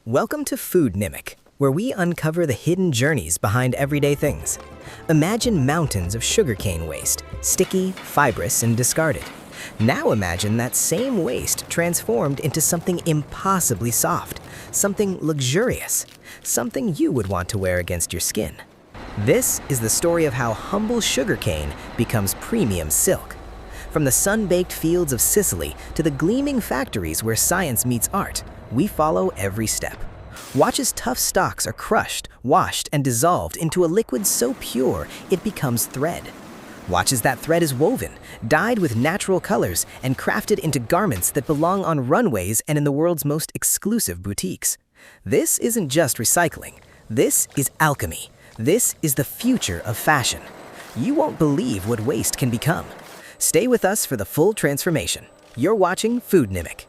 Welcome to Food Nimic, where we uncover the hidden journeys behind everyday things. Imagine mountains of sugarcane waste, sticky, fibrous, and discarded. Now imagine that same waste transformed into something impossibly soft, something luxurious, something you would want to wear against your skin. This is the story of how humble sugarcane becomes premium silk. From the sun-baked fields of Sicily to the gleaming factories where science meets art, we follow every step. Watch as tough stalks are crushed, washed, and dissolved into a liquid so pure it becomes thread. Watch as that thread is woven, dyed with natural colors, and crafted into garments that belong on runways and in the world's most exclusive boutiques. This isn't just recycling. This is alchemy. This is the future of fashion. You won't believe what waste can become. Stay with us for the full transformation. You're watching Food Nimic.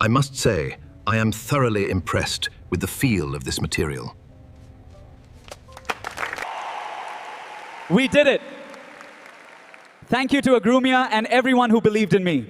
I must say, I am thoroughly impressed with the feel of this material. We did it! Thank you to Agrumia and everyone who believed in me.